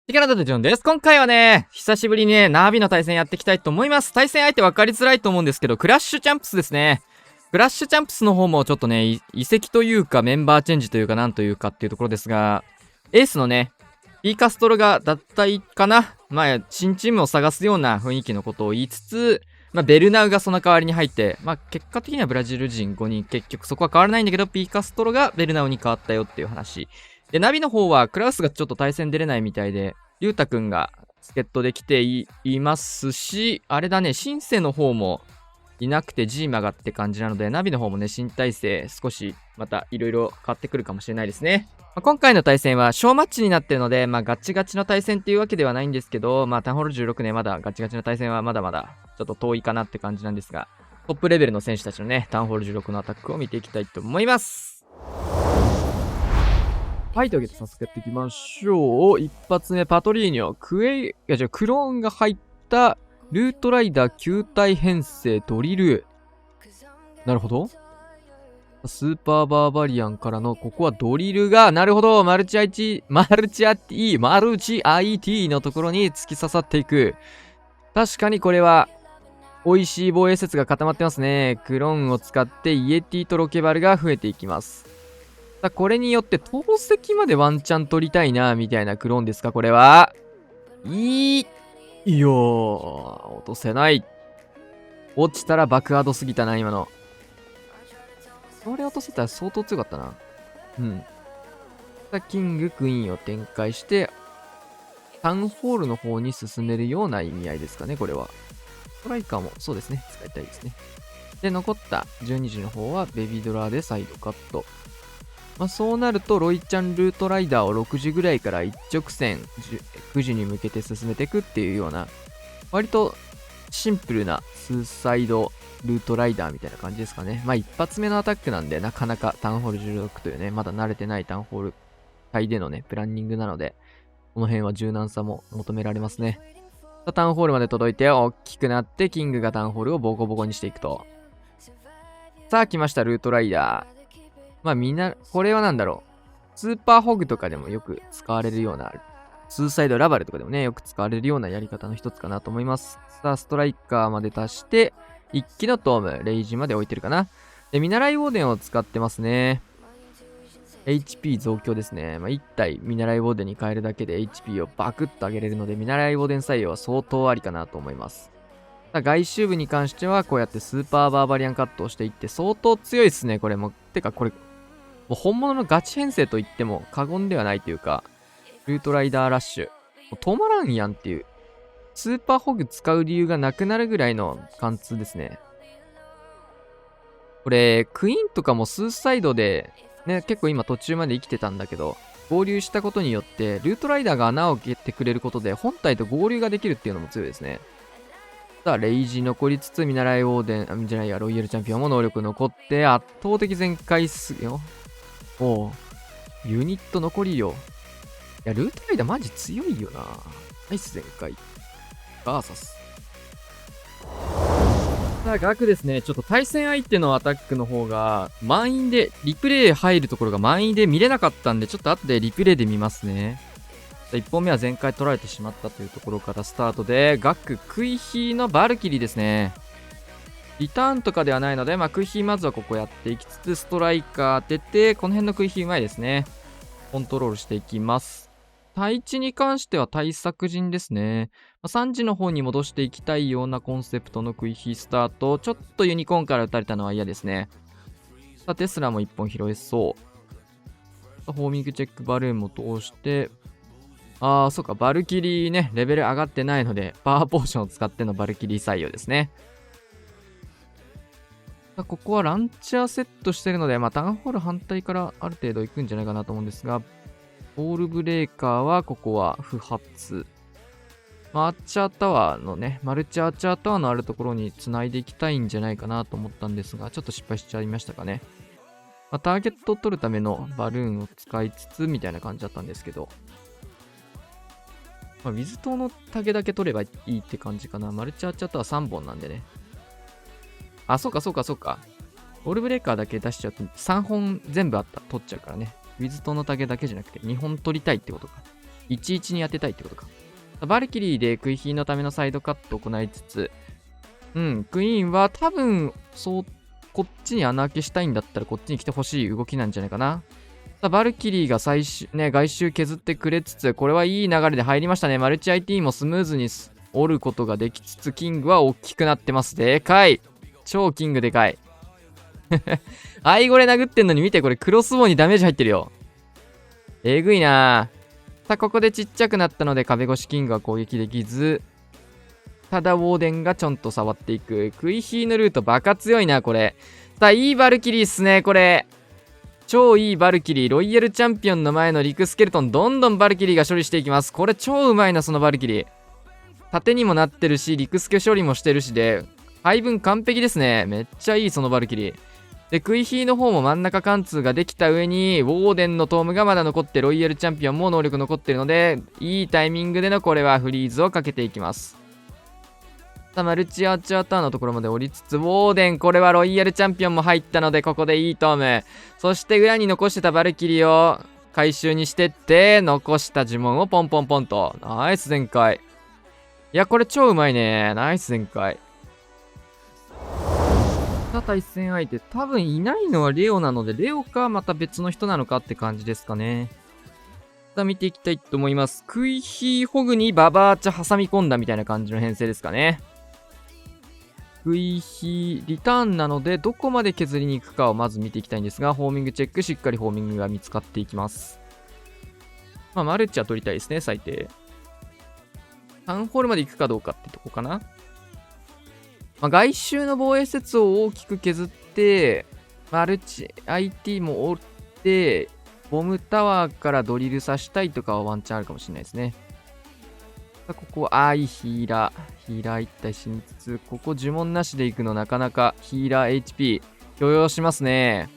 ティカナダでジョンです。今回はね、久しぶりにね、ナービの対戦やっていきたいと思います。対戦相手分かりづらいと思うんですけど、クラッシュチャンプスですね。クラッシュチャンプスの方もちょっとね、移籍というかメンバーチェンジというかなんというかっていうところですが、エースのね、ピーカストロが脱退かな、新チームを探すような雰囲気のことを言いつつ、ベルナウがその代わりに入って、結果的にはブラジル人5人、結局そこは変わらないんだけど、ピーカストロがベルナウに変わったよっていう話。で、ナビの方はクラウスがちょっと対戦出れないみたいで、リュウタくんが助っ人で来ていますし、あれだね、シンセの方もいなくてジーマがって感じなので、ナビの方もね、新体制少しまたいろいろ変わってくるかもしれないですね。今回の対戦は小マッチになってるので、ガチガチの対戦っていうわけではないんですけど、タウンホール16ね、まだガチガチの対戦はまだまだちょっと遠いかなって感じなんですが、トップレベルの選手たちのね、タウンホール16のアタックを見ていきたいと思います。はい、というわけで早速やっていきましょう。一発目、パトリーニョ、クローンが入ったルートライダー球体編成ドリル。なるほど。スーパーバーバリアンからの、ここはドリルが、なるほど、マルチ IT のところに突き刺さっていく。確かにこれは、美味しい防衛説が固まってますね。クローンを使ってイエティとロケバルが増えていきます。これによって投石までワンチャン取りたいな、みたいなクローンですか、これは。いやー、落とせない。落ちたら爆ハードすぎたな、今の。これ落とせたら相当強かったな。うん。キング、クイーンを展開して、タウンホールの方に進めるような意味合いですかね、これは。ストライカーもそうですね、使いたいですね。で、残った12時の方はベビドラでサイドカット。そうなると、ロイちゃんルートライダーを6時ぐらいから一直線、9時に向けて進めていくっていうような、割とシンプルなスーサイドルートライダーみたいな感じですかね。一発目のアタックなんで、なかなかタウンホール16というね、まだ慣れてないタウンホール帯でのね、プランニングなので、この辺は柔軟さも求められますね。タウンホールまで届いて、大きくなって、キングがタウンホールをボコボコにしていくと。さあ、来ました、ルートライダー。みんな、これはなんだろう。スーパーホグとかでもよく使われるような、スーサイドラバルとかでもね、よく使われるようなやり方の一つかなと思います。さあ、ストライカーまで足して、一気のトーム、レイジまで置いてるかな。で、見習いウォーデンを使ってますね。HP 増強ですね。1体見習いウォーデンに変えるだけで HP をバクッと上げれるので、見習いウォーデン採用は相当ありかなと思います。外周部に関しては、こうやってスーパーバーバリアンカットをしていって、相当強いですね、これも。てか、これ、もう本物のガチ編成と言っても過言ではないというか、ルートライダーラッシュ。もう止まらんやんっていう。スーパーホグ使う理由がなくなるぐらいの貫通ですね。これ、クイーンとかもスーサイドで、ね、結構今途中まで生きてたんだけど、合流したことによって、ルートライダーが穴を開けてくれることで、本体と合流ができるっていうのも強いですね。さあ、レイジ残りつつ、見習いオーデン、じゃないや、ロイヤルチャンピオンも能力残って、圧倒的全開っすよ。おう。ユニット残りよ。いや、ルートライダーマジ強いよな。ナイス全開。バーサス。さあ、ガクですね。ちょっと対戦相手のアタックの方が、満員で、リプレイ入るところが満員で見れなかったんで、ちょっと後でリプレイで見ますね。1本目は全開取られてしまったというところからスタートで、ガク、クイヒーのバルキリーですね。リターンとかではないので、クイヒーまずはここやっていきつつ、ストライカー当てて、この辺のクイヒーうまいですね。コントロールしていきます。対地に関しては対策陣ですね。3時の方に戻していきたいようなコンセプトのクイヒースタート。ちょっとユニコーンから打たれたのは嫌ですね。さあ、テスラも1本拾えそう。ホーミングチェックバルーンも通して、そうか、バルキリーね、レベル上がってないので、パワーポーションを使ってのバルキリー採用ですね。ここはランチャーセットしてるので、タウンホール反対からある程度行くんじゃないかなと思うんですが、ボールブレーカーはここは不発。アーチャータワーのね、マルチアーチャータワーのあるところに繋いでいきたいんじゃないかなと思ったんですが、ちょっと失敗しちゃいましたかね。ターゲットを取るためのバルーンを使いつつみたいな感じだったんですけど、ウィズ島のタゲだけ取ればいいって感じかな。マルチアーチャータワー3本なんでね。そうか。ボールブレーカーだけ出しちゃうと3本全部取っちゃうからね。ウィズ島のタゲだけじゃなくて2本取りたいってことか。11に当てたいってことか。バルキリーでクイヒーのためのサイドカットを行いつつ、クイーンは多分、こっちに穴開けしたいんだったらこっちに来てほしい動きなんじゃないかな。バルキリーが外周削ってくれつつ、これはいい流れで入りましたね。マルチ IT もスムーズに折ることができつつ、キングは大きくなってます。でかい。超キングでかい。アイゴレ殴ってんのに見て、これクロスボウにダメージ入ってるよ。えぐいなぁ。さあ、ここでちっちゃくなったので壁越しキングは攻撃できず、ただウォーデンがちょんと触っていく。クイヒーのルートバカ強いな、これ。さあ、いいバルキリーっすね、これ。超いいバルキリー。ロイヤルチャンピオンの前のリクスケルトン、どんどんバルキリーが処理していきます。これ超うまいな、そのバルキリー。盾にもなってるし、リクスケ処理もしてるしで、配分完璧ですね。めっちゃいい、そのバルキリー。で、クイヒーの方も真ん中貫通ができた上に、ウォーデンのトームがまだ残って、ロイヤルチャンピオンも能力残ってるので、いいタイミングでのこれはフリーズをかけていきます。さあ、マルチアーチャーターンのところまで降りつつ、ウォーデン、これはロイヤルチャンピオンも入ったので、ここでいいトーム。そして裏に残してたバルキリーを回収にしてって、残した呪文をポンポンポンと。ナイス全開。いや、これ超うまいね。ナイス全開。さあ、対戦相手、多分いないのはレオなので、レオかまた別の人なのかって感じですかね。さあ、見ていきたいと思います。クイヒーホグにババーチャ挟み込んだみたいな感じの編成ですかね。クイヒーリターンなので、どこまで削りに行くかをまず見ていきたいんですが、ホーミングチェック、しっかりホーミングが見つかっていきます。まあ、マルチは取りたいですね、最低。タウンホールまで行くかどうかってとこかな。まあ、外周の防衛施設を大きく削って、マルチ IT も折って、ボムタワーからドリルさしたいとかはワンチャンあるかもしれないですね。ここ、いいヒーラー。ヒーラー一体死につつ、ここ呪文なしで行くのなかなかヒーラー HP 許容しますね。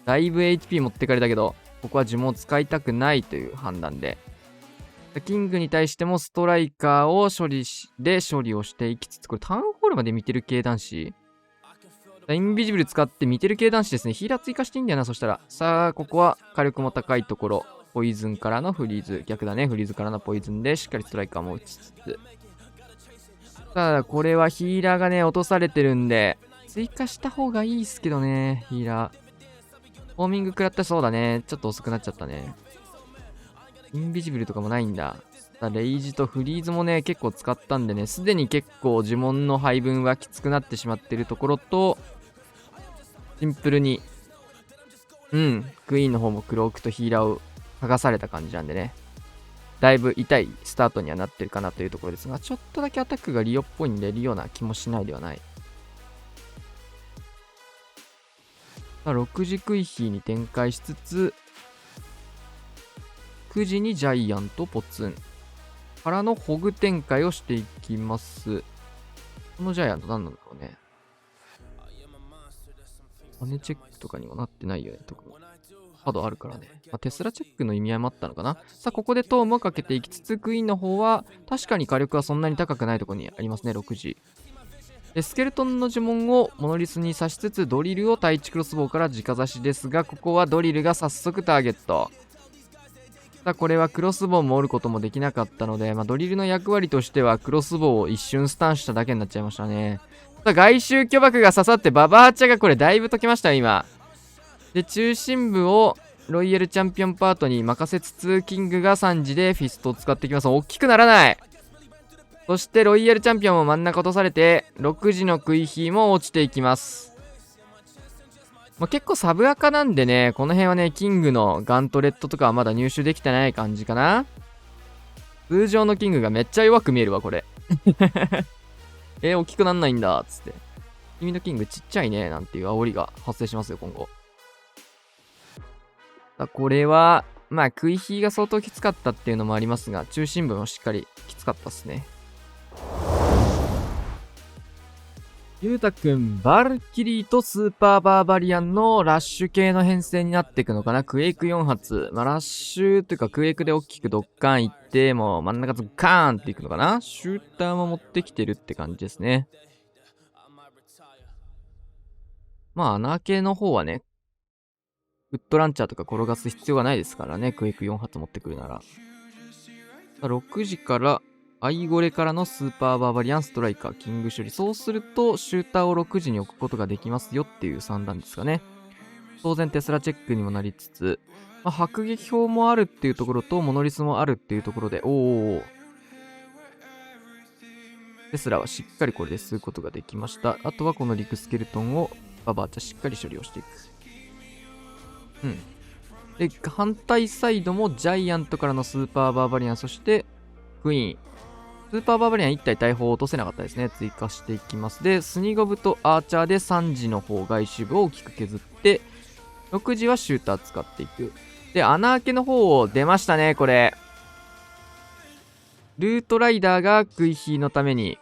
だいぶ HP 持ってかれたけど、ここは呪文を使いたくないという判断で。キングに対してもストライカーを処理をしていきつつ、これタウンホールまで見てる系男子。インビジブル使って見てる系男子ですね。ヒーラー追加していいんだよな、そしたら。さあ、ここは火力も高いところ。ポイズンからのフリーズ。逆だね。フリーズからのポイズンでしっかりストライカーも打ちつつ。ただ、これはヒーラーがね、落とされてるんで、追加した方がいいっすけどね、ヒーラー。ホーミング食らったそうだね。ちょっと遅くなっちゃったね。インビジブルとかもないんだ。レイジとフリーズもね、結構使ったんでね、すでに結構呪文の配分はきつくなってしまってるところと、シンプルに、クイーンの方もクロークとヒーラーを剥がされた感じなんでね、だいぶ痛いスタートにはなってるかなというところですが、ちょっとだけアタックがリオっぽいんで、リオな気もしないではない。6時クイヒーに展開しつつ、9時にジャイアントポツンからのホグ展開をしていきます。このジャイアント何なんだろうね。マネチェックとかにもなってないよね、特に。カードあるからね。テスラチェックの意味合いもあったのかな。さあ、ここでトームをかけていきつつ、クイーンの方は、確かに火力はそんなに高くないところにありますね、6時。で、スケルトンの呪文をモノリスに刺しつつ、ドリルを対地クロスボウから直刺しですが、ここはドリルが早速ターゲット。さあ、これはクロスボウも折ることもできなかったので、ドリルの役割としてはクロスボウを一瞬スタンしただけになっちゃいましたね。さあ、外周巨爆が刺さってババーチャがこれだいぶ解けましたよ、今。で、中心部をロイヤルチャンピオンパートに任せつつ、キングが3時でフィストを使っていきます。大きくならない。そしてロイヤルチャンピオンも真ん中落とされて、6時のクイヒーも落ちていきます。結構サブアカなんでね、この辺はね、キングのガントレットとかはまだ入手できてない感じかな。通常のキングがめっちゃ弱く見えるわ、これ。大きくなんないんだ、つって。君のキングちっちゃいね、なんていう煽りが発生しますよ、今後。これは、クイヒーが相当きつかったっていうのもありますが、中心部もしっかりきつかったっすね。ゆうたくん、バルキリーとスーパーバーバリアンのラッシュ系の編成になっていくのかな。クエイク4発。ラッシュというかクエイクで大きくドッカンいって、もう真ん中ずカーンっていくのかな。シューターも持ってきてるって感じですね。穴開けの方はね、ウッドランチャーとか転がす必要がないですからね。クエイク4発持ってくるなら。6時からアイゴレからのスーパーバーバリアンストライカーキング処理。そうするとシューターを6時に置くことができますよっていう算段ですかね。当然テスラチェックにもなりつつ、迫撃砲もあるっていうところとモノリスもあるっていうところで、テスラはしっかりこれで吸うことができました。あとはこのリクスケルトンをババーチャしっかり処理をしていく。で、反対サイドもジャイアントからのスーパーバーバリアン、そしてクイーン。スーパーバーバリアン1体大砲を落とせなかったですね。追加していきます。で、スニゴブとアーチャーで3時の方、外周部を大きく削って、6時はシューター使っていく。で、穴開けの方を出ましたね、これ。ルートライダーがクイーンのために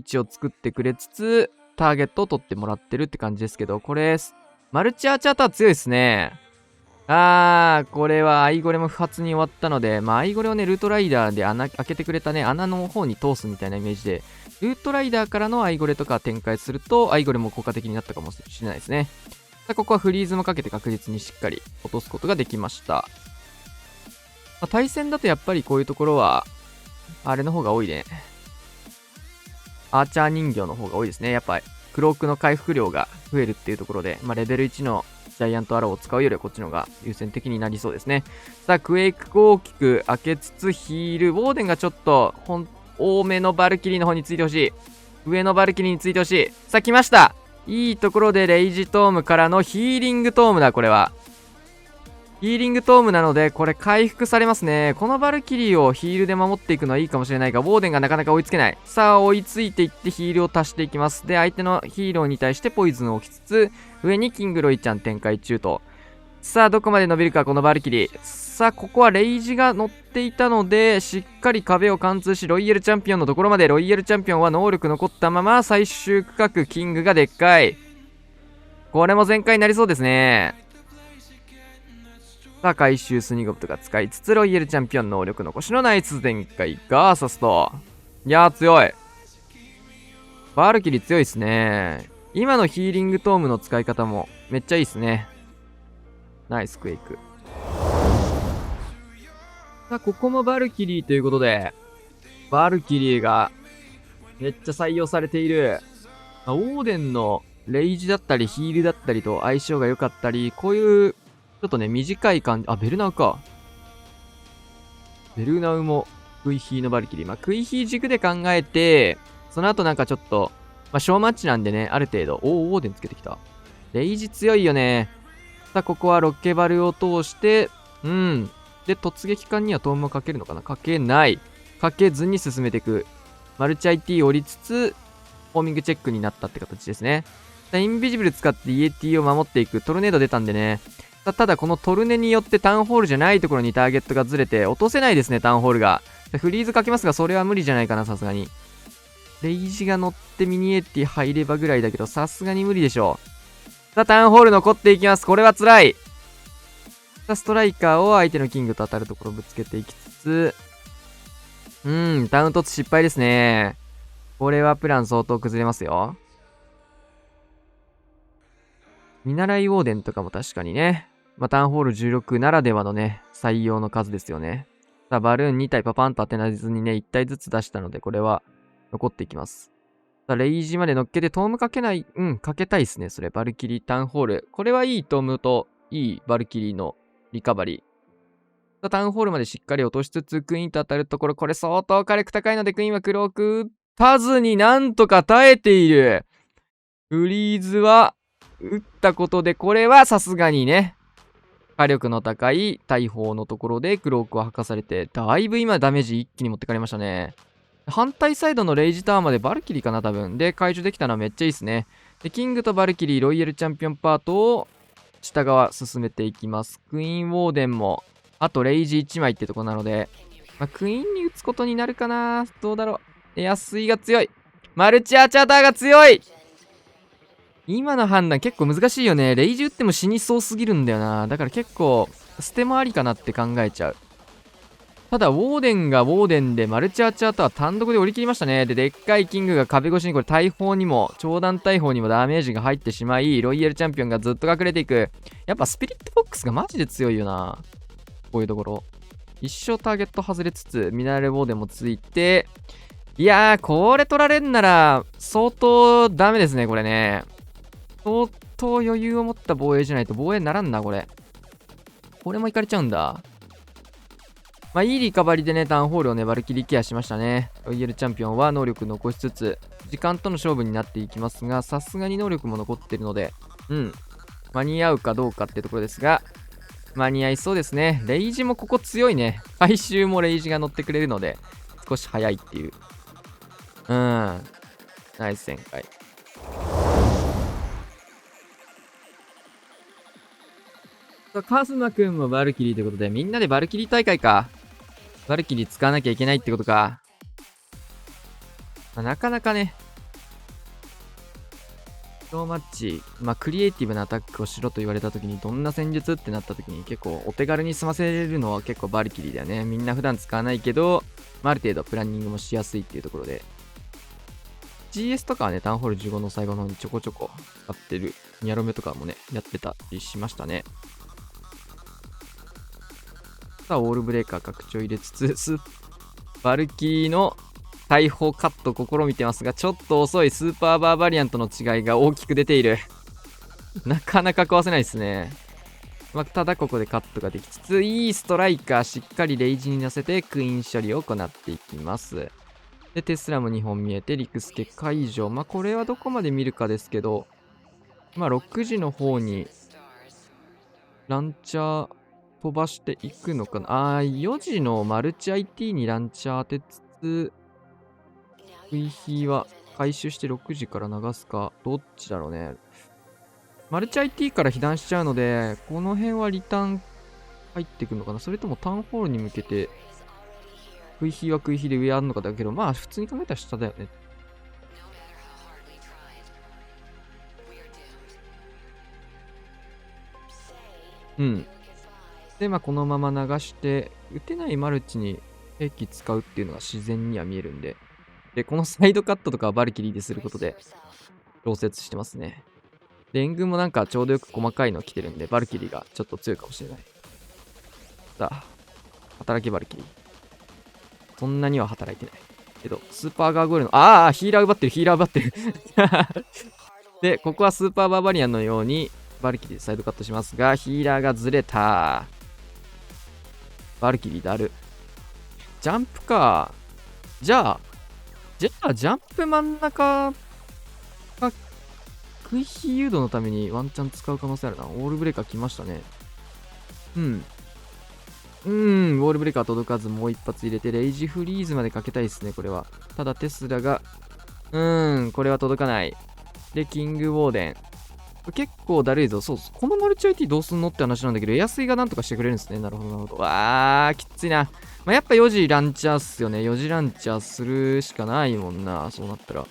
道を作ってくれつつ、ターゲットを取ってもらってるって感じですけど、これ、マルチアーチャーター強いですね。これはアイゴレも不発に終わったので、アイゴレをね、ルートライダーで穴開けてくれたね、穴の方に通すみたいなイメージで、ルートライダーからのアイゴレとか展開すると、アイゴレも効果的になったかもしれないですね。ここはフリーズもかけて確実にしっかり落とすことができました。対戦だとやっぱりこういうところは、あれの方が多いね。アーチャー人形の方が多いですね。やっぱり、クロークの回復量が増えるっていうところで、レベル1のジャイアントアローを使うよりはこっちの方が優先的になりそうですね。さあ、クエイクを大きく開けつつヒール。ウォーデンがちょっと、多めのバルキリーの方についてほしい。上のバルキリーについてほしい。さあ、来ました。いいところでレイジトームからのヒーリングトームだ、これは。ヒーリングトームなので、これ回復されますね。このバルキリーをヒールで守っていくのはいいかもしれないが、ウォーデンがなかなか追いつけない。さあ、追いついていってヒールを足していきます。で、相手のヒーローに対してポイズンを置きつつ、上にキングロイちゃん展開中と。さあ、どこまで伸びるか、このバルキリー。さあ、ここはレイジが乗っていたので、しっかり壁を貫通し、ロイヤルチャンピオンのところまで、ロイヤルチャンピオンは能力残ったまま、最終区画、キングがでっかい。これも全開になりそうですね。さあ、回収スニゴブとか使いつつ、ロイヤルチャンピオン能力残しのナイツ全開ガーサスと。いやー、強い。バルキリー強いですね。今のヒーリングトームの使い方もめっちゃいいですね。ナイスクエイク。さあ、ここもバルキリーということで、バルキリーがめっちゃ採用されている。オーデンのレイジだったりヒールだったりと相性が良かったり、こういうちょっとね、短い感じ。ベルナウか。ベルナウも、クイヒーのバルキリー。クイヒー軸で考えて、その後なんかちょっと、小マッチなんでね、ある程度。オーデンつけてきた。レイジ強いよね。さあ、ここはロッケバルを通して、で、突撃艦にはトームをかけるのかな、かけない。かけずに進めていく。マルチ IT を降りつつ、ホーミングチェックになったって形ですね。インビジブル使ってイエティを守っていく。トルネード出たんでね。ただこのトルネによってタウンホールじゃないところにターゲットがずれて落とせないですね、タウンホールが。フリーズかけますが、それは無理じゃないかな、さすがに。レイジが乗ってミニエティ入ればぐらいだけど、さすがに無理でしょう。さあ、タウンホール残っていきます。これは辛い。さあ、ストライカーを相手のキングと当たるところぶつけていきつつ、タウン突失敗ですね。これはプラン相当崩れますよ。見習いウォーデンとかも確かにね。タウンホール16ならではのね、採用の数ですよね。さあ、バルーン2体パパンと当てなずにね、1体ずつ出したので、これは残っていきます。さあ、レイジまで乗っけてトームかけない、かけたいですね、それ。バルキリータウンホール。これはいいトームといいバルキリーのリカバリー。さあ、タウンホールまでしっかり落としつつ、クイーンと当たるところ、これ相当火力高いので、クイーンはクローク打たずになんとか耐えている。フリーズは、打ったことで、これはさすがにね、火力の高い大砲のところでクロークを吐かされて、だいぶ今ダメージ一気に持ってかれましたね。反対サイドのレイジタワーまでバルキリーかな、多分。で、解除できたのはめっちゃいいですね。で、キングとバルキリー、ロイヤルチャンピオンパートを下側進めていきます。クイーンウォーデンも、あとレイジ1枚ってとこなので、クイーンに打つことになるかな、どうだろう。安いが強い。マルチアーチャーターが強い。今の判断結構難しいよね。レイジ打っても死にそうすぎるんだよな。だから結構、捨てもありかなって考えちゃう。ただ、ウォーデンがウォーデンで、マルチアーチャーとは単独で降り切りましたね。で、でっかいキングが壁越しにこれ大砲にも、長弾大砲にもダメージが入ってしまい、ロイヤルチャンピオンがずっと隠れていく。やっぱスピリットボックスがマジで強いよな。こういうところ。一生ターゲット外れつつ、ミナレルボーデンもついて、いやー、これ取られんなら、相当ダメですね、これね。相当余裕を持った防衛じゃないと防衛にならんな、これ。これもいかれちゃうんだ。まあ、いいリカバリーでね、タウンホールを粘り切りケアしましたね。ロイヤルチャンピオンは能力残しつつ、時間との勝負になっていきますが、さすがに能力も残ってるので、間に合うかどうかってところですが、間に合いそうですね。レイジもここ強いね。回収もレイジが乗ってくれるので、少し早いっていう。ナイス旋回。カズマくんもバルキリーということで、みんなでバルキリー大会か。バルキリー使わなきゃいけないってことか。なかなかね、ローマッチ、クリエイティブなアタックをしろと言われた時に、どんな戦術ってなった時に結構お手軽に済ませれるのは結構バルキリーだよね。みんな普段使わないけど、ある程度プランニングもしやすいっていうところで。GS とかはね、タウンホール15の最後の方にちょこちょこ使ってる。ニャロメとかもね、やってたりしましたね。さあ、オールブレーカー拡張入れつつ、バルキリーの大砲カット試みてますが、ちょっと遅い。スーパーバーバリアントの違いが大きく出ている。なかなか壊せないですね。ただここでカットができつつ、いいストライカー、しっかりレイジに乗せてクイーン処理を行っていきます。で、テスラも2本見えて、リクスケ解除。これはどこまで見るかですけど、6時の方に、ランチャー飛ばしていくのかな。4時のマルチ IT にランチャー当てつつ、VP は回収して6時から流すか、どっちだろうね。マルチ IT から被弾しちゃうので、この辺はリターン入ってくるのかな。それともタウンホールに向けて、VP はVP で上あるのかだけど、普通に考えたら下だよね。で、このまま流して、打てないマルチに兵器使うっていうのが自然には見えるんで。で、このサイドカットとかはバルキリーですることで、調節してますね。で、援軍もなんかちょうどよく細かいの来てるんで、バルキリーがちょっと強いかもしれない。さあ、働きバルキリー。そんなには働いてない。けど、スーパーガーゴールの、ヒーラー奪ってる、ヒーラー奪ってる。で、ここはスーパーバーバリアンのように、バルキリーでサイドカットしますが、ヒーラーがずれた。バルキリーだる。ジャンプか。じゃあ、ジャンプ真ん中が、クイヒー誘導のためにワンチャン使う可能性あるな。オールブレーカー来ましたね。ウォールブレーカー届かずもう一発入れて、レイジフリーズまでかけたいですね、これは。ただテスラが、これは届かない。で、キングウォーデン。結構だるいぞ。そうこのマルチ IT どうすんのって話なんだけど、エアスイがなんとかしてくれるんですね。なるほど、なるほど。きついな。やっぱ4時ランチャーっすよね。4時ランチャーするしかないもんな。そうなったら。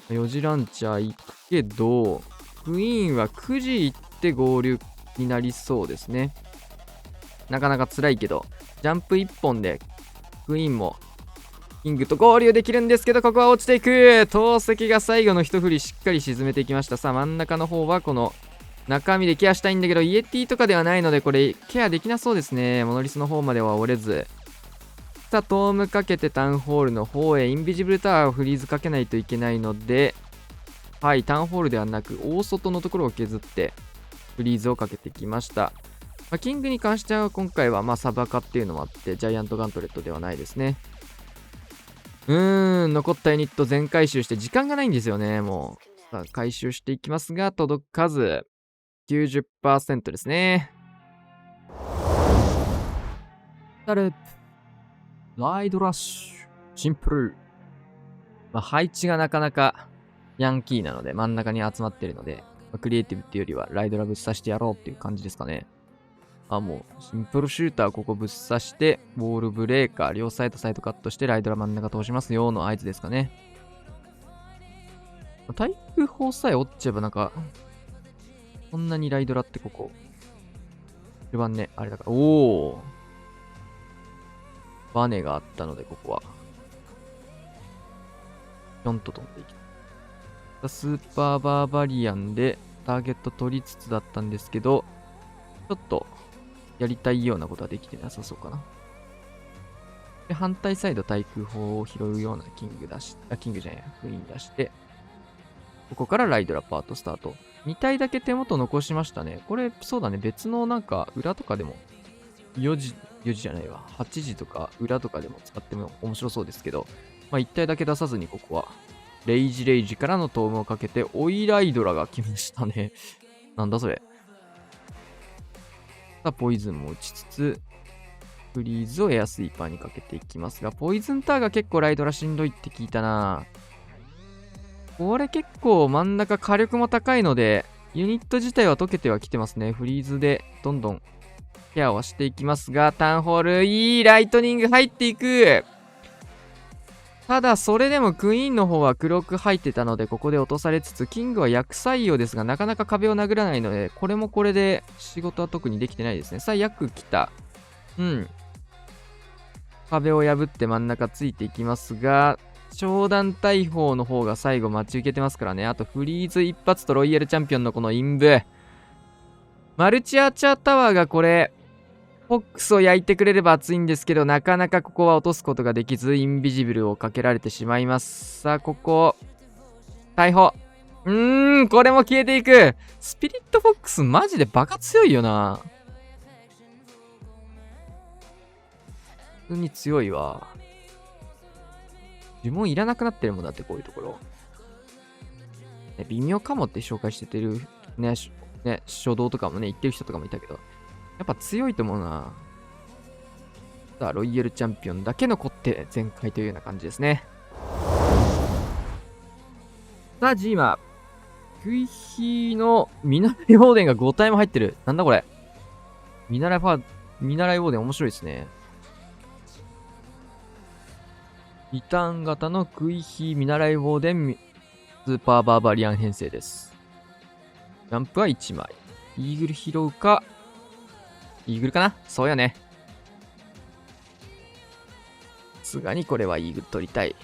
4時ランチャー行くけど、クイーンは9時行って合流になりそうですね。なかなか辛いけど、ジャンプ1本で、クイーンも、キングと合流できるんですけど、ここは落ちていく。投石が最後の一振りしっかり沈めていきました。さあ、真ん中の方はこの、中身でケアしたいんだけど、イエティとかではないので、これ、ケアできなそうですね。モノリスの方までは折れず。さあ、トームかけてタウンホールの方へ、インビジブルタワーをフリーズかけないといけないので、はい、タウンホールではなく、大外のところを削って、フリーズをかけてきました。キングに関しては今回はサバカっていうのもあってジャイアントガントレットではないですね。残ったユニット全回収して時間がないんですよね。もうさあ回収していきますが届かず 90% ですね。ライドラッシュシンプル、配置がなかなかヤンキーなので真ん中に集まってるので、クリエイティブっていうよりはライドラぶっ刺してやろうっていう感じですかね。もう、シンプルシューターここぶっ刺して、ボールブレーカー、両サイドサイドカットして、ライドラ真ん中通しますよの合図ですかね。対空砲さえ折っちゃえばこんなにライドラってここ。一番ね、あれだから、バネがあったので、ここは。ぴょんと飛んでいきた。スーパーバーバリアンでターゲット取りつつだったんですけど、ちょっと、やりたいようなことはできてなさそうかな。で、反対サイド対空砲を拾うようなキングじゃないや、クイーン出して、ここからライドラパートスタート。2体だけ手元残しましたね。これ、そうだね、別のなんか裏とかでも、4時じゃないわ、8時とか裏とかでも使っても面白そうですけど、まあ1体だけ出さずにここは、レイジからのトームをかけて、オイライドラが来ましたね。なんだそれ。さあ、ポイズンも打ちつつ、フリーズをエアスイーパーにかけていきますが、ポイズンターが結構ライドラしんどいって聞いたな。これ結構真ん中火力も高いので、ユニット自体は溶けてはきてますね。フリーズでどんどんケアはしていきますが、ターンホール、いいライトニング入っていく。ただ、それでもクイーンの方は黒く入ってたので、ここで落とされつつ、キングは役採用ですが、なかなか壁を殴らないので、これもこれで仕事は特にできてないですね。さあ、役来た。うん。壁を破って真ん中ついていきますが、商談大砲の方が最後待ち受けてますからね。あとフリーズ一発とロイヤルチャンピオンのこのインブ。マルチアーチャータワーがこれ、フォックスを焼いてくれれば熱いんですけど、なかなかここは落とすことができず、インビジブルをかけられてしまいます。さあ、ここ、逮捕。これも消えていく。スピリットフォックスマジでバカ強いよな。普通に強いわ。呪文いらなくなってるもんだって、こういうところ。ね、微妙かもって紹介してる、ね、初動とかもね、言ってる人とかもいたけど、やっぱ強いと思うな。さあ、ロイヤルチャンピオンだけ残って全開というような感じですね。さあ、ジーマ。クイヒの見習いオーデンが5体も入ってる。なんだこれ。見習いオーデン面白いですね。リターン型のクイヒ見習いオーデンスーパーバーバリアン編成です。ジャンプは1枚。イーグル拾うか。イーグルかな、そうよね。さすがにこれはイーグル取りたい。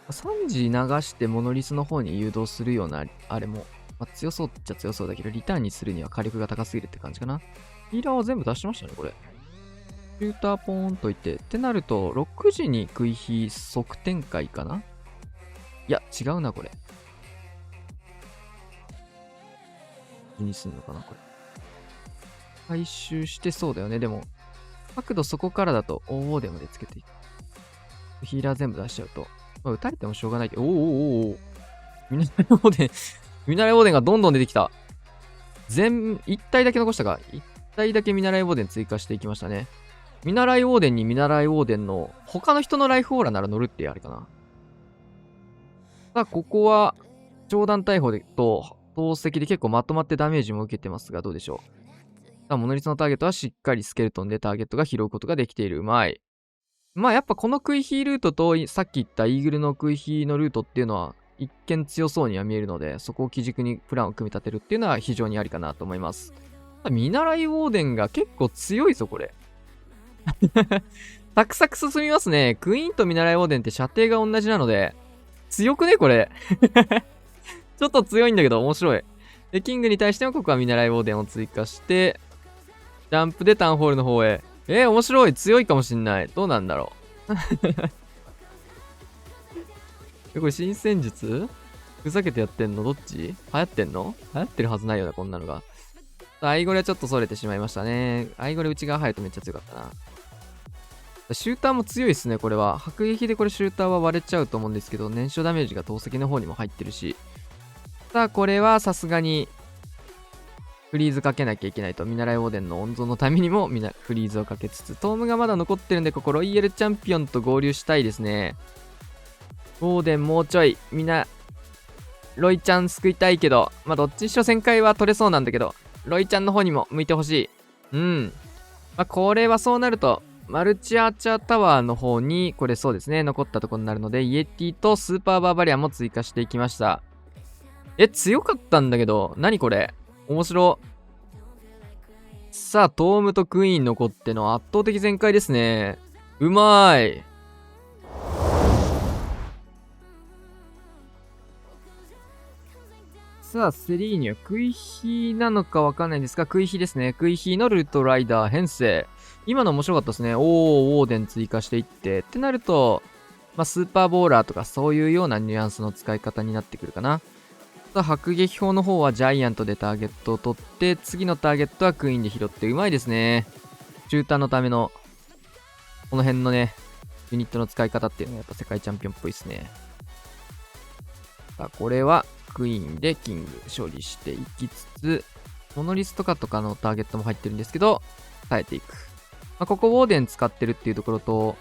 3時流してモノリスの方に誘導するようなあれも、まあ、強そうっちゃ強そうだけど、リターンにするには火力が高すぎるって感じかな。ヒーラーは全部出しましたね、これ。シューターポーンといて。ってなると、6時に食い火即展開かな。いや、違うな、これ。気にすんのかな、これ。回収してそうだよね。でも、角度そこからだと、オーデンまでつけていく。ヒーラー全部出しちゃうと、まあ、撃たれてもしょうがないけど、お見習いオーデン、見習いオーデンがどんどん出てきた。1体だけ残したか。1体だけ見習いオーデン追加していきましたね。見習いオーデンに見習いオーデンの他の人のライフオーラなら乗るってあれかな。さあ、ここは、長弾大砲でと、投石で結構まとまってダメージも受けてますが、どうでしょう。さあ、モノリスのターゲットはしっかりスケルトンでターゲットが拾うことができている。うまい。まあやっぱこのクイヒールートとさっき言ったイーグルのクイヒーのルートっていうのは一見強そうには見えるので、そこを基軸にプランを組み立てるっていうのは非常にありかなと思います。見習いウォーデンが結構強いぞ、これ。サクサク進みますね。クイーンと見習いウォーデンって射程が同じなので、強くねこれ。ちょっと強いんだけど面白い。で、キングに対してもここは見習いウォーデンを追加して、ジャンプでタウンホールの方へ。面白い。強いかもしんない。どうなんだろう。これ新戦術ふざけてやってんのどっち流行ってんの流行ってるはずないよな、こんなのが。アイゴレはちょっと逸れてしまいましたね。アイゴレ内側入るとめっちゃ強かったな。シューターも強いですね、これは。迫撃でこれシューターは割れちゃうと思うんですけど、燃焼ダメージが投石の方にも入ってるし。さあ、これはさすがにフリーズかけなきゃいけないと。見習いオーデンの温存のためにもフリーズをかけつつ、トームがまだ残ってるんで、ここロイヤルチャンピオンと合流したいですね。オーデンもうちょい、ロイちゃん救いたいけど、まあどっちにしろ旋回は取れそうなんだけど、ロイちゃんの方にも向いてほしい。まあこれはそうなると、マルチアーチャータワーの方に、これそうですね、残ったところになるので、イエティとスーパーバーバリアンも追加していきました。強かったんだけど、何これ面白。さあ、トームとクイーン残っての圧倒的全開ですね。うまーい。さあ、セリーニはクイヒなのかわかんないんですが、クイヒですね。クイヒのルートライダー編成。今の面白かったですね。ウォーデン追加していって。ってなると、まあ、スーパーボーラーとかそういうようなニュアンスの使い方になってくるかな。さあ、迫撃砲の方はジャイアントでターゲットを取って、次のターゲットはクイーンで拾って、うまいですね。シューターのための、この辺のね、ユニットの使い方っていうのはやっぱ世界チャンピオンっぽいですね。さあ、これはクイーンでキング処理していきつつ、モノリスとかのターゲットも入ってるんですけど、変えていく。まあ、ここウォーデン使ってるっていうところと、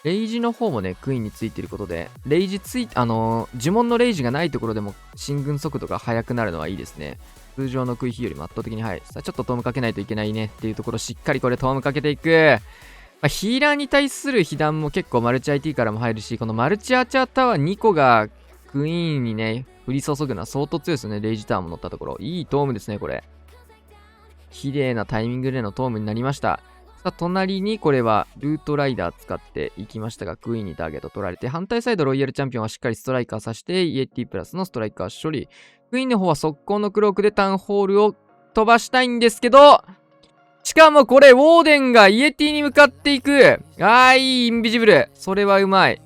レイジの方もね、クイーンについてることで、レイジ呪文のレイジがないところでも進軍速度が速くなるのはいいですね。通常のクイヒよりも圧倒的に速い。さあ、ちょっとトームかけないといけないねっていうところ、しっかりこれトームかけていく。まあ、ヒーラーに対する被弾も結構マルチ IT からも入るし、このマルチアーチャータワー2個がクイーンにね、降り注ぐのは相当強いですよね。レイジタワーも乗ったところ。いいトームですね、これ。綺麗なタイミングでのトームになりました。さあ、隣にこれはルートライダー使っていきましたが、クイーンにターゲット取られて、反対サイドロイヤルチャンピオンはしっかりストライカーさして、イエティプラスのストライカー処理。クイーンの方は速攻のクロークでタウンホールを飛ばしたいんですけど、しかもこれ、ウォーデンがイエティに向かっていく。いいインビジブル。それはうまい。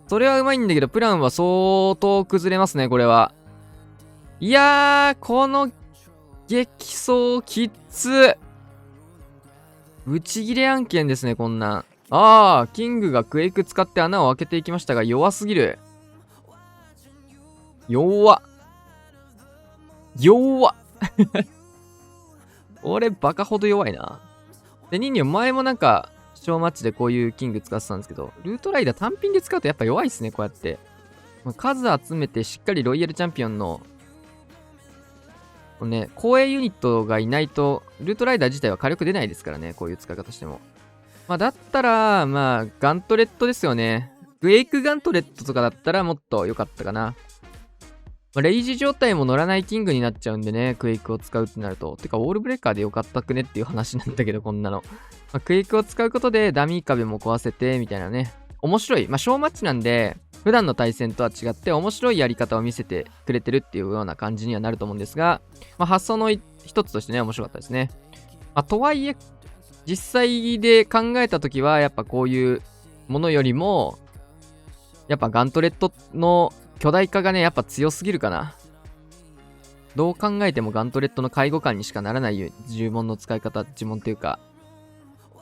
それはうまいんだけど、プランは相当崩れますね、これは。いやー、この激走きっつ。ブチギレ案件ですね、こんなん。キングがクエイク使って穴を開けていきましたが、弱すぎる。弱っ。弱っ。俺、バカほど弱いな。で、ニンニョ前もなんか、小マッチでこういうキング使ってたんですけど、ルートライダー単品で使うとやっぱ弱いっすね、こうやって。数集めてしっかりロイヤルチャンピオンの、ね、後衛ユニットがいないと、ルートライダー自体は火力出ないですからね、こういう使い方しても。だったら、ガントレットですよね。クエイクガントレットとかだったらもっと良かったかな。レイジ状態も乗らないキングになっちゃうんでね、クエイクを使うってなると。てか、オールブレーカーでよかったくねっていう話なんだけど、こんなの。クエイクを使うことでダミー壁も壊せて、みたいなね。面白い。小マッチなんで、普段の対戦とは違って面白いやり方を見せてくれてるっていうような感じにはなると思うんですが、発想の一つとしてね、面白かったですね。とはいえ、実際で考えたときは、やっぱこういうものよりも、やっぱガントレットの巨大化がね、やっぱ強すぎるかな。どう考えてもガントレットの介護官にしかならない呪文の使い方、呪文っていうか、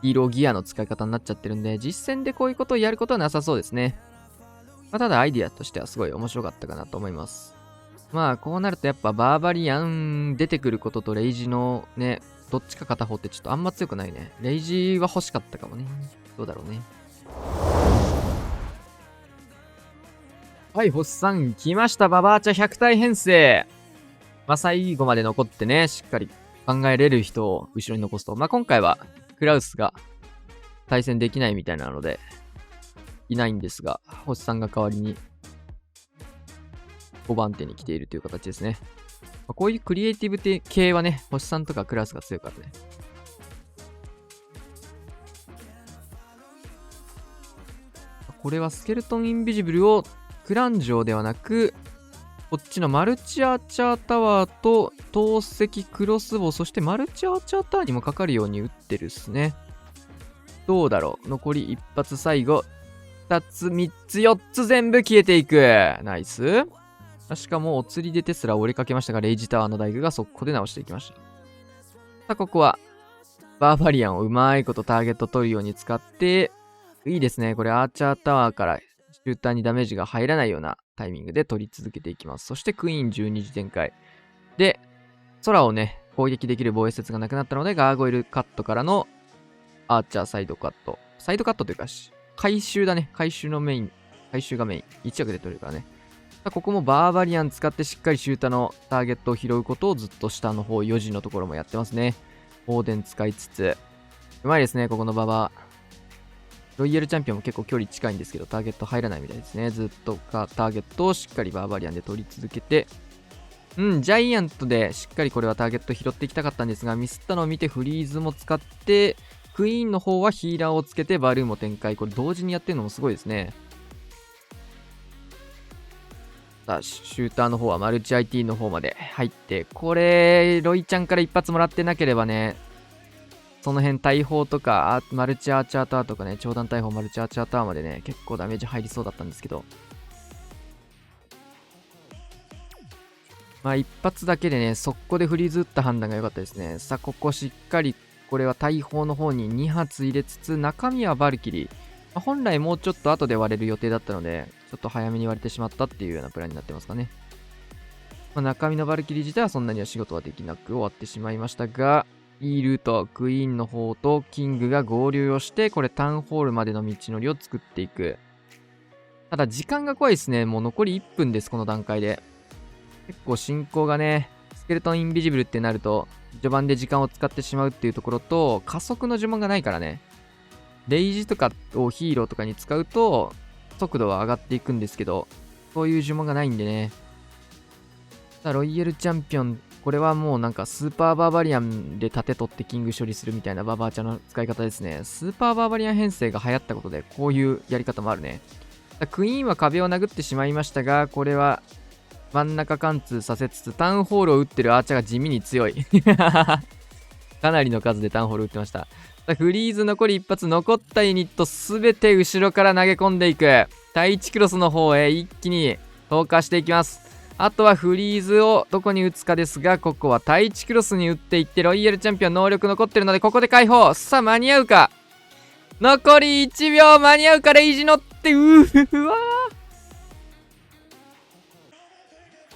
ヒーローギアの使い方になっちゃってるんで、実戦でこういうことをやることはなさそうですね。ただアイディアとしてはすごい面白かったかなと思います。こうなるとやっぱバーバリアン出てくることとレイジのね、どっちか片方ってちょっとあんま強くないね。レイジは欲しかったかもね。どうだろうね。はい、星さん、来ました。ババーチャ100体編成。最後まで残ってね、しっかり考えれる人を後ろに残すと。今回は、クラウスが対戦できないみたいなので、いないんですが、星さんが代わりに、5番手に来ているという形ですね。こういうクリエイティブ系はね、星さんとかクラスが強いからね。これはスケルトンインビジブルをクラン城ではなく、こっちのマルチアーチャータワーと投石クロスボウ、そしてマルチアーチャータワーにもかかるように打ってるっすね。どうだろう。残り一発最後。2つ、3つ、4つ全部消えていく。ナイス。しかもお釣りでテスラを折りかけましたが、レイジタワーの大工が速攻で直していきました。さあ、ここは、バーバリアンをうまいことターゲット取るように使って、いいですね。これアーチャータワーからシューターにダメージが入らないようなタイミングで取り続けていきます。そしてクイーン12時展開。で、空をね、攻撃できる防衛施設がなくなったので、ガーゴイルカットからのアーチャーサイドカット。サイドカットというか、回収だね。回収がメイン。1着で取れるからね。ここもバーバリアン使ってしっかりシューターのターゲットを拾うことをずっと下の方4時のところもやってますね。オーデン使いつつ。うまいですね、ここのババア。ロイヤルチャンピオンも結構距離近いんですけど、ターゲット入らないみたいですね。ずっとターゲットをしっかりバーバリアンで取り続けて。ジャイアントでしっかりこれはターゲット拾っていきたかったんですが、ミスったのを見てフリーズも使って、クイーンの方はヒーラーをつけてバルーンも展開。これ同時にやってるのもすごいですね。さあ、シューターの方はマルチ IT の方まで入って、これ、ロイちゃんから一発もらってなければね、その辺大砲とか、マルチアーチャータワーとかね、長弾大砲マルチアーチャータワーまでね、結構ダメージ入りそうだったんですけど。まあ一発だけでね、速攻でフリーズ打った判断が良かったですね。さあ、ここしっかり、これは大砲の方に2発入れつつ、中身はバルキリー。本来もうちょっと後で割れる予定だったので、ちょっと早めに割れてしまったっていうようなプランになってますかね。中身のバルキリー自体はそんなには仕事はできなく終わってしまいましたが、イールとクイーンの方とキングが合流をして、これタウンホールまでの道のりを作っていく。ただ時間が怖いですね。もう残り1分です、この段階で。結構進行がね、スケルトンインビジブルってなると、序盤で時間を使ってしまうっていうところと、加速の呪文がないからね。レイジとかをヒーローとかに使うと、速度は上がっていくんですけど、そういう呪文がないんでね。さあ、ロイヤルチャンピオン、これはもうなんかスーパーバーバリアンで盾取ってキング処理するみたいなババアチャの使い方ですね。スーパーバーバリアン編成が流行ったことで、こういうやり方もあるね。クイーンは壁を殴ってしまいましたが、これは真ん中貫通させつつ、タウンホールを打ってるアーチャーが地味に強い。かなりの数でタウンホール打ってました。フリーズ残り一発、残ったユニットすべて後ろから投げ込んでいく。第1クロスの方へ一気に投下していきます。あとはフリーズをどこに打つかですが、ここは第1クロスに打っていって、ロイヤルチャンピオン能力残ってるので、ここで解放。さあ、間に合うか。残り1秒間に合うか、レイジ乗って、うわー。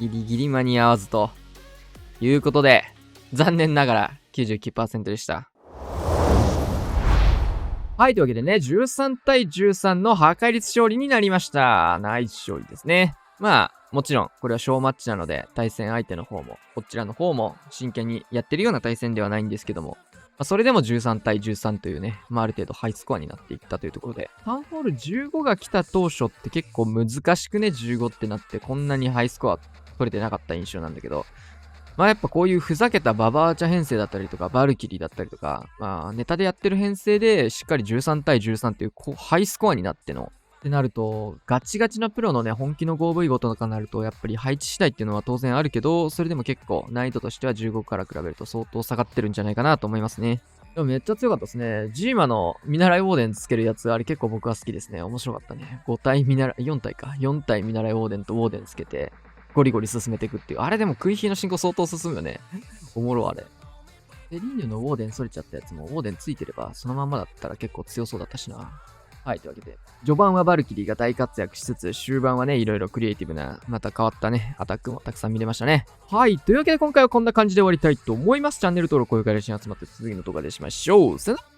ギリギリ間に合わずということで、残念ながら 99% でした。はい、というわけでね、13対13の破壊率勝利になりました。ナイス勝利ですね。まあ、もちろん、これは小マッチなので、対戦相手の方も、こちらの方も真剣にやってるような対戦ではないんですけども、それでも13対13というね、ある程度ハイスコアになっていったというところで、タウンホール15が来た当初って結構難しくね、15ってなって、こんなにハイスコア取れてなかった印象なんだけど、やっぱこういうふざけたババアーチャ編成だったりとか、バルキリーだったりとか、ネタでやってる編成で、しっかり13対13っていうハイスコアになっての、ってなると、ガチガチなプロのね、本気の 5V ごとかなると、やっぱり配置次第っていうのは当然あるけど、それでも結構難易度としては15から比べると相当下がってるんじゃないかなと思いますね。でもめっちゃ強かったですね。ジーマの見習いウォーデンつけるやつ、あれ結構僕は好きですね。面白かったね。5体見習い、4体か。4体見習いウォーデンとウォーデンつけて、ゴリゴリ進めていくっていう。あれでも食い火の進行相当進むよね。おもろあれ。セリーヌのウォーデンそれちゃったやつも、ウォーデンついてれば、そのまんまだったら結構強そうだったしな。はい、というわけで、序盤はバルキリーが大活躍しつつ、終盤はね、いろいろクリエイティブな、また変わったね、アタックもたくさん見れましたね。はい、というわけで今回はこんな感じで終わりたいと思います。チャンネル登録、高評価、レシン集まって次の動画でしましょう。さよなら。